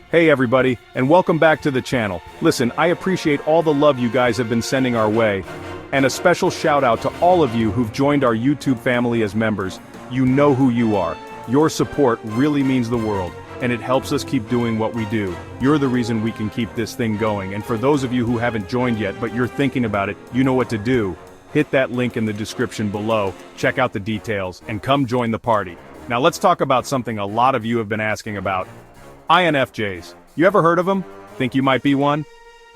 Hey everybody, and welcome back to the channel. Listen, I appreciate all the love you guys have been sending our way. And a special shout out to all of you who've joined our YouTube family as members. You know who you are. Your support really means the world, and it helps us keep doing what we do. You're the reason we can keep this thing going, and for those of you who haven't joined yet but you're thinking about it, you know what to do. Hit that link in the description below, check out the details, and come join the party. Now let's talk about something a lot of you have been asking about. INFJs. You ever heard of them? Think you might be one?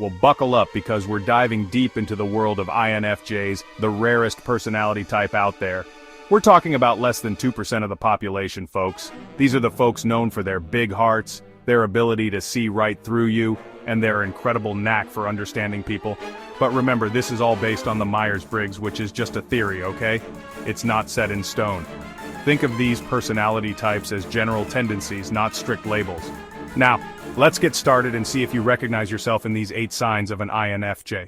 Well, buckle up because we're diving deep into the world of INFJs, the rarest personality type out there. We're talking about less than 2% of the population, folks. These are the folks known for their big hearts, their ability to see right through you, and their incredible knack for understanding people. But remember, this is all based on the Myers-Briggs, which is just a theory, okay? It's not set in stone. Think of these personality types as general tendencies, not strict labels. Now, let's get started and see if you recognize yourself in these 8 signs of an INFJ.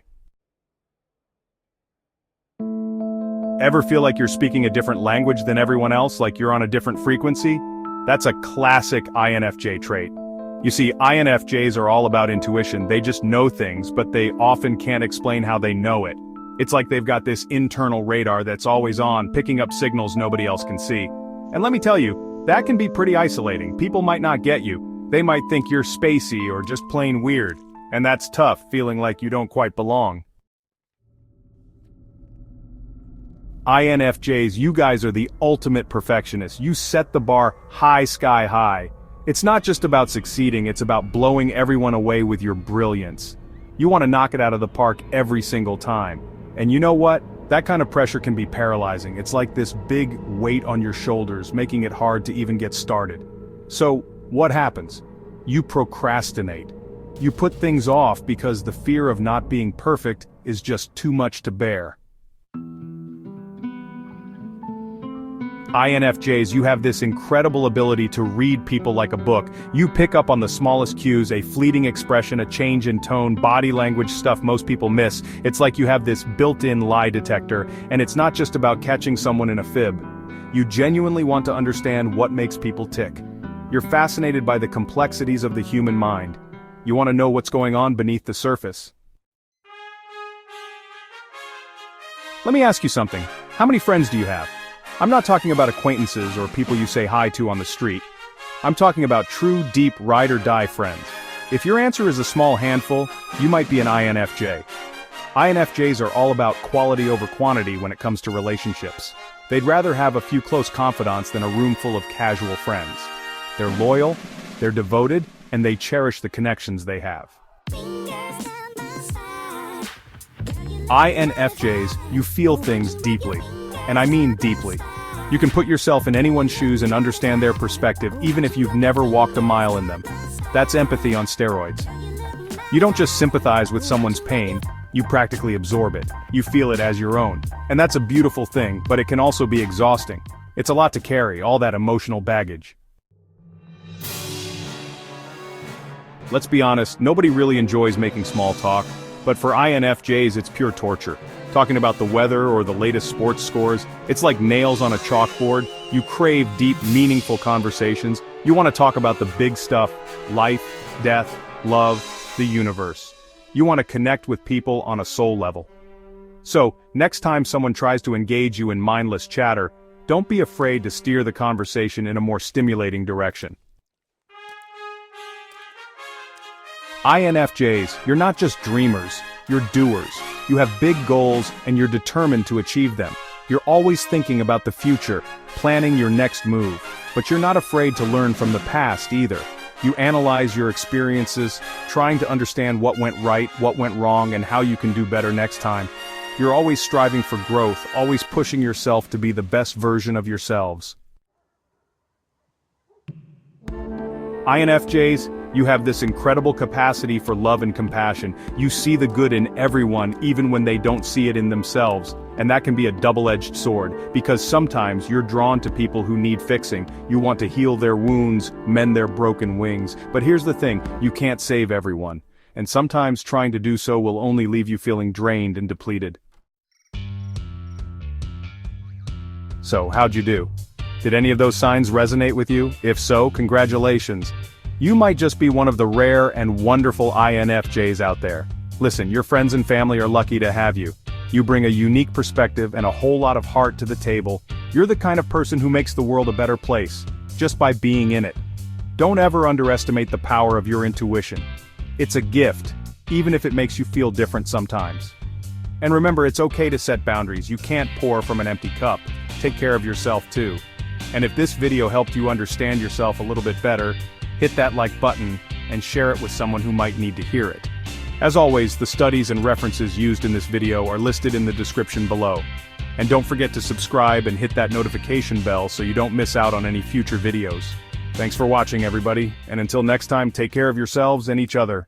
Ever feel like you're speaking a different language than everyone else, like you're on a different frequency? That's a classic INFJ trait. You see, INFJs are all about intuition. They just know things, but they often can't explain how they know it. It's like they've got this internal radar that's always on, picking up signals nobody else can see. And let me tell you, that can be pretty isolating. People might not get you. They might think you're spacey or just plain weird. And that's tough, feeling like you don't quite belong. INFJs, you guys are the ultimate perfectionists. You set the bar high, sky high. It's not just about succeeding, it's about blowing everyone away with your brilliance. You want to knock it out of the park every single time. And you know what? That kind of pressure can be paralyzing. It's like this big weight on your shoulders, making it hard to even get started. So, what happens? You procrastinate. You put things off because the fear of not being perfect is just too much to bear. INFJs, you have this incredible ability to read people like a book. You pick up on the smallest cues, a fleeting expression, a change in tone, body language, stuff most people miss. It's like you have this built-in lie detector, and it's not just about catching someone in a fib. You genuinely want to understand what makes people tick. You're fascinated by the complexities of the human mind. You want to know what's going on beneath the surface. Let me ask you something. How many friends do you have? I'm not talking about acquaintances or people you say hi to on the street. I'm talking about true, deep, ride-or-die friends. If your answer is a small handful, you might be an INFJ. INFJs are all about quality over quantity when it comes to relationships. They'd rather have a few close confidants than a room full of casual friends. They're loyal, they're devoted, and they cherish the connections they have. INFJs, you feel things deeply. And I mean deeply. You can put yourself in anyone's shoes and understand their perspective, even if you've never walked a mile in them. That's empathy on steroids. You don't just sympathize with someone's pain, you practically absorb it. You feel it as your own. And that's a beautiful thing, but it can also be exhausting. It's a lot to carry, all that emotional baggage. Let's be honest, nobody really enjoys making small talk, but for INFJs it's pure torture. Talking about the weather or the latest sports scores, it's like nails on a chalkboard. You crave deep, meaningful conversations. You want to talk about the big stuff, life, death, love, the universe. You want to connect with people on a soul level. So, next time someone tries to engage you in mindless chatter, don't be afraid to steer the conversation in a more stimulating direction. INFJs, you're not just dreamers, you're doers. You have big goals and you're determined to achieve them. You're always thinking about the future, planning your next move. But you're not afraid to learn from the past either. You analyze your experiences, trying to understand what went right, what went wrong, and how you can do better next time. You're always striving for growth, always pushing yourself to be the best version of yourselves. INFJs, you have this incredible capacity for love and compassion. You see the good in everyone even when they don't see it in themselves. And that can be a double-edged sword, because sometimes you're drawn to people who need fixing. You want to heal their wounds, mend their broken wings. But here's the thing, you can't save everyone. And sometimes trying to do so will only leave you feeling drained and depleted. So, how'd you do? Did any of those signs resonate with you? If so, congratulations. You might just be one of the rare and wonderful INFJs out there. Listen, your friends and family are lucky to have you. You bring a unique perspective and a whole lot of heart to the table. You're the kind of person who makes the world a better place, just by being in it. Don't ever underestimate the power of your intuition. It's a gift, even if it makes you feel different sometimes. And remember, it's okay to set boundaries. You can't pour from an empty cup. Take care of yourself too. And if this video helped you understand yourself a little bit better, hit that like button and share it with someone who might need to hear it. As always, the studies and references used in this video are listed in the description below. And don't forget to subscribe and hit that notification bell so you don't miss out on any future videos. Thanks for watching, everybody, and until next time, take care of yourselves and each other.